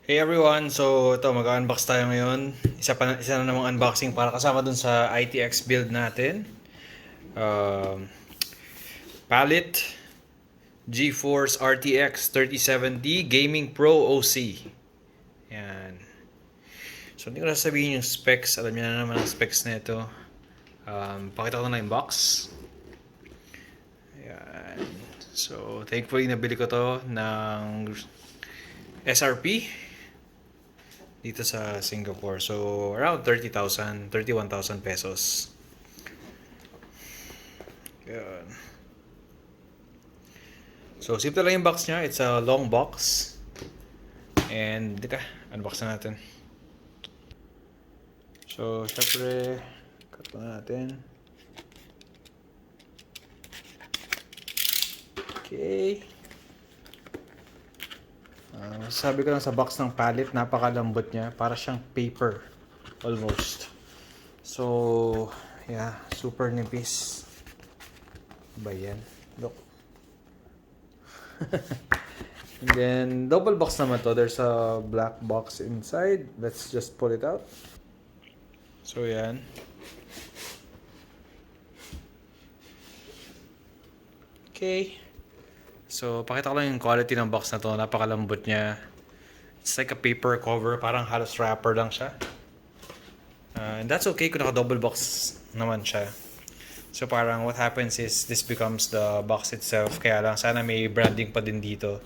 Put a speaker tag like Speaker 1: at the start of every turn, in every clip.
Speaker 1: Hey everyone! So ito, mag-unbox tayo ngayon. Isa na namang unboxing para kasama dun sa ITX build natin. Um, Palit GeForce RTX 3070 GamingPro OC. Yan. So hindi ko na sabihin yung specs. Alam niyo na naman ang specs nito. Pakita ko na yung box. Yan. So thankfully nabili ko to ng SRP dito sa Singapore. So, around 30,000, 31,000 pesos. Yan. So, simple lang yung box niya. It's a long box. And, dito, unbox na natin. So, syempre, cut na natin. Okay. Sabi ko lang sa box ng Palit, napakalambot niya. Para siyang paper. Almost. So, yeah. Super nipis. Ba yan? Look. And then, double box naman to. There's a black box inside. Let's just pull it out. So, yan. Okay. So, pakita ko lang yung quality ng box na to. Napakalambot niya. It's like a paper cover. Parang halos wrapper lang siya. And that's okay kung naka-double box naman siya. So, parang what happens is this becomes the box itself. Kaya lang, sana may branding pa din dito.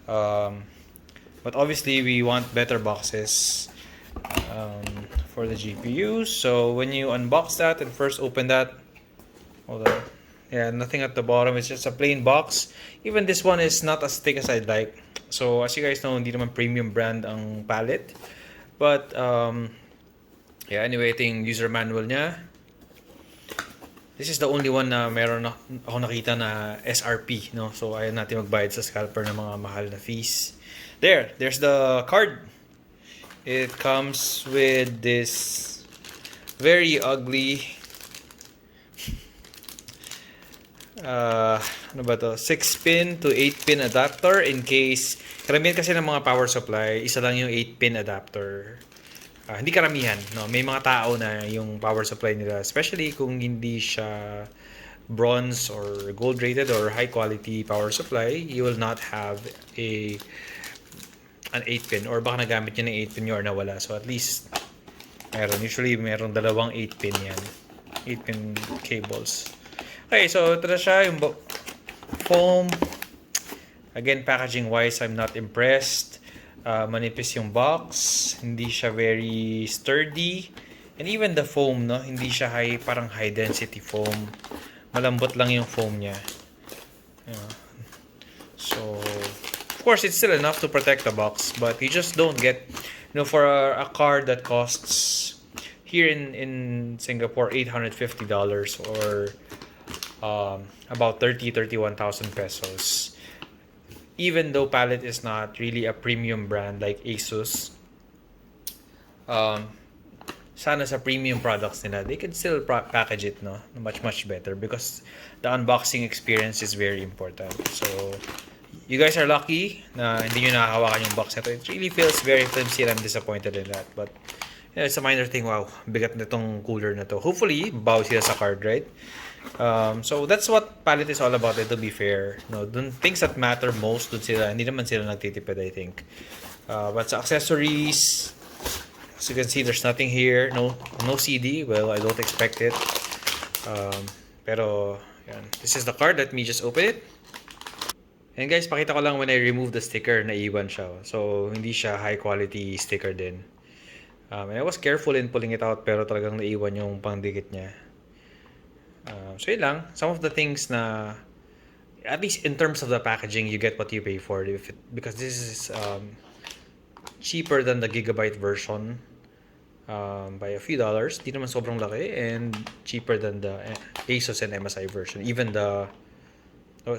Speaker 1: But obviously, we want better boxes for the GPU. So, when you unbox that and first open that, hold on. Yeah, nothing at the bottom. It's just a plain box. Even this one is not as thick as I'd like. So, as you guys know, hindi naman premium brand ang Palit. But, yeah, anyway, ito yung user manual niya. This is the only one na meron ako nakita na SRP, no? So, ayaw natin magbayad sa scalper ng mga mahal na fees. There's the card. It comes with this very ugly ano ba to? 6-pin to 8-pin adapter in case karamihan kasi ng mga power supply, isa lang yung 8-pin adapter. Hindi karamihan, no? May mga tao na yung power supply nila, especially kung hindi siya bronze or gold rated or high quality power supply, you will not have an 8-pin or baka nagamit nyo ng 8-pin nyo or nawala. So at least usually meron dalawang 8-pin yan. 8-pin cables. Okay, so ito na siya, yung foam. Again, packaging wise, I'm not impressed. Manipis yung box. Hindi siya very sturdy. And even the foam, no? Hindi siya parang high density foam. Malambot lang yung foam niya. So, of course, it's still enough to protect the box. But you just don't get, for a card that costs here in Singapore, $850 or about 31,000 pesos. Even though Palit is not really a premium brand like Asus, sana sa premium products nila, they can still package it, no? Much better because the unboxing experience is very important. So, you guys are lucky na hindi nyo nakahawakan yung box nito. It really feels very flimsy and I'm disappointed in that. But, it's a minor thing. Wow, bigat na itong cooler na to. Hopefully, bawi sila sa card, right? So that's what Palit is all about, to be fair. No, dun things that matter most, hindi naman sila nagtitipid, I think. But sa accessories, as you can see, there's nothing here. No CD. Well, I don't expect it. Pero, yan. This is the card. Let me just open it. And guys, pakita ko lang when I remove the sticker, naiwan siya. So, hindi siya high quality sticker din. And I was careful in pulling it out, pero talagang naiwan yung pangdikit niya. So yun lang, some of the things na at least in terms of the packaging, you get what you pay for because this is cheaper than the gigabyte version by a few dollars. Di naman sobrang laki, and cheaper than the Asus and MSI version. Even the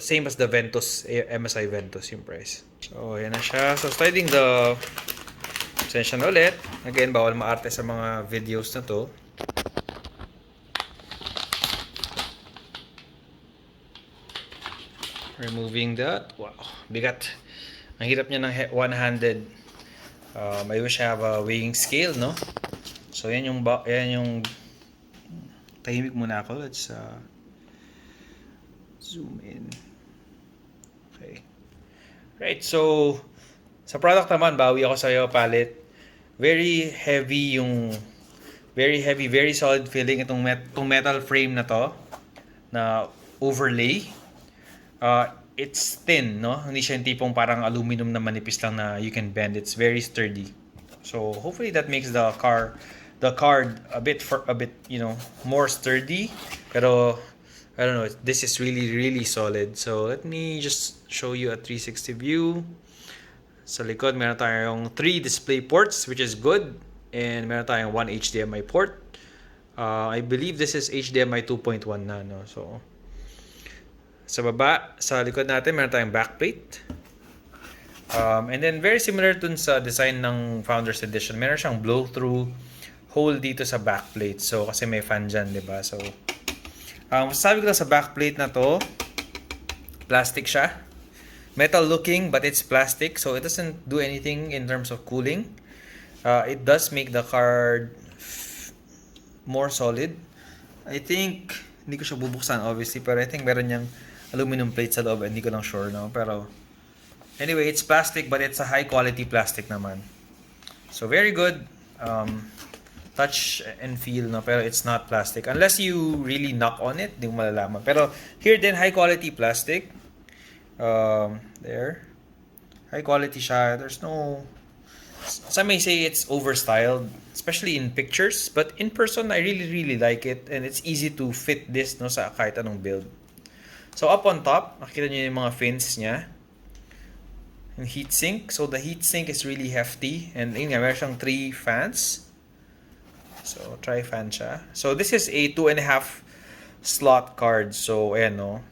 Speaker 1: same as the Ventus, MSI Ventus yung price. So yan na siya. So sliding the sensya na ulit. Again, bawal maarte sa mga videos na to. Removing that. Wow, bigat. Ang hirap niya ng one-handed I wish I have a weighing scale, no? So yan yung tahimik muna ako. Let's zoom in. Okay. Right, so sa product naman, bawi ako sa'yo, Palit. Very heavy, very solid feeling itong metal frame na to, na overlay. It's thin, no? Hindi siya yung tipong parang aluminum na manipis lang na you can bend. It's very sturdy. So hopefully that makes the card a bit more sturdy. Pero I don't know, this is really solid. So let me just show you a 360 view. Sa likod meron tayong 3 display ports, which is good, and meron tayong 1 HDMI port. I believe this is HDMI 2.1 na, no? So sa baba, sa likod natin, meron tayong backplate. And then, very similar dun sa design ng Founders Edition. Meron siyang blow-through hole dito sa backplate. So, kasi may fan dyan, diba? So, sabi ko lang sa backplate na to, plastic siya. Metal looking, but it's plastic. So, it doesn't do anything in terms of cooling. It does make the card more solid. I think, hindi ko siya bubuksan obviously, pero I think meron niyang aluminum plate sa loob. Hindi ko lang sure, no? Pero anyway, it's plastic, but it's a high quality plastic naman. So very good. Touch and feel, no? Pero it's not plastic. Unless you really knock on it, hindi mo malalaman. Pero here din, high quality plastic. There. High quality siya. There's no... Some may say it's overstyled, especially in pictures. But in person, I really like it. And it's easy to fit this, no, sa kahit anong build. So up on top, nakikita nyo yung mga fins niya. Yung heatsink. So the heatsink is really hefty. And yun nga, meron siyang 3 fans. So tri-fan siya. So this is a 2.5 slot card. So ayan, no.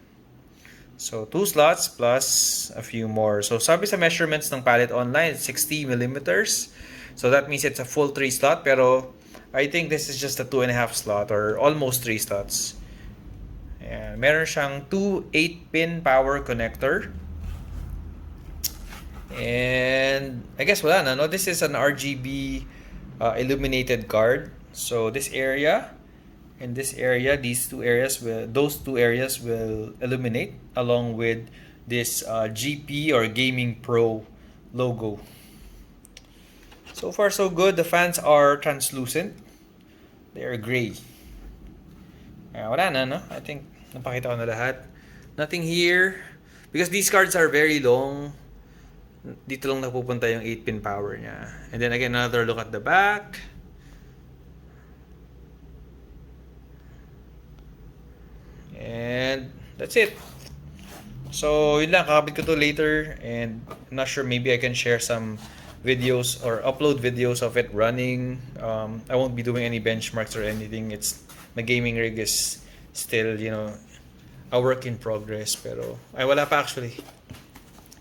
Speaker 1: So 2 slots plus a few more. So sabi sa measurements ng Palit online, it's 60 millimeters. So that means it's a full 3 slot. Pero I think this is just a 2.5 slot or almost 3 slots. Ayan. Meron siyang 2 8-pin power connector. And I guess wala na, no? This is an RGB illuminated card. So this area and this area, those two areas will illuminate along with this GP or GamingPro logo. So far so good. The fans are translucent. They are gray. Wala na, no? I think napakita ko na lahat. Nothing here. Because these cards are very long. Dito lang napupunta yung 8-pin power niya. And then again, another look at the back. And that's it. So, yun lang. Kakabit ko to later. And I'm not sure, maybe I can share some videos or upload videos of it running. I won't be doing any benchmarks or anything. My gaming rig is still, a work in progress. Pero, wala pa actually.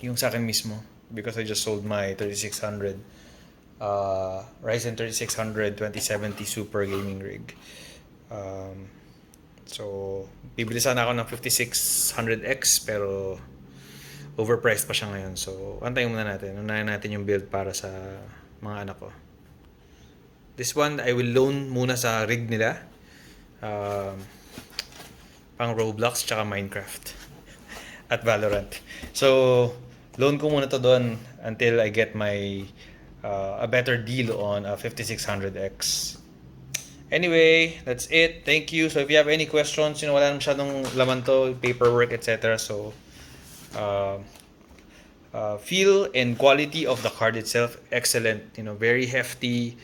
Speaker 1: Yung sa akin mismo. Because I just sold my 3600 Ryzen 3600 2070 Super gaming rig. So, bibili sana ako ng 5600X pero overpriced pa siya ngayon. So, antayin muna natin. Unahin natin yung build para sa mga anak ko. This one, I will loan muna sa rig nila. Pang Roblox tsaka Minecraft. At Valorant. So, loan ko muna to doon until I get my a better deal on a 5600X. Anyway, that's it. Thank you. So if you have any questions, wala masyadong laman to, paperwork, etc. So, feel and quality of the card itself, excellent. Very hefty.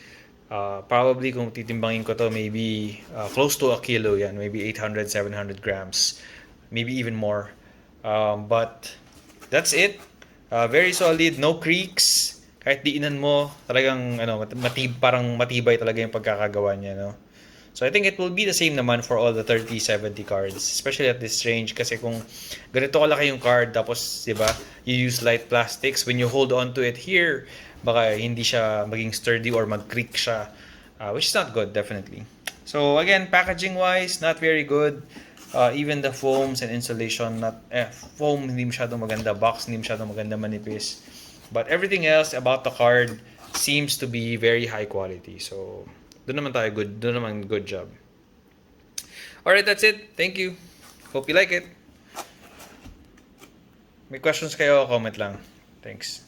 Speaker 1: Probably kung titimbangin ko to, maybe close to a kilo yan. Maybe 800, 700 grams. Maybe even more. But that's it. Very solid. No creaks. Kahit diinan mo, talagang parang matibay talaga yung pagkakagawa niya, no? So I think it will be the same naman for all the 3070 cards, especially at this range kasi kung ganito kalaki yung card tapos, 'di ba, you use light plastics, when you hold on to it here, baka hindi siya maging sturdy or mag-creak siya, which is not good definitely. So again, packaging wise, not very good. Even the foams and insulation, foam hindi masyadong maganda, box hindi masyadong maganda, manipis. But everything else about the card seems to be very high quality. So, doon naman tayo good. Doon naman good job. Alright, that's it. Thank you. Hope you like it. May questions kayo, comment lang. Thanks.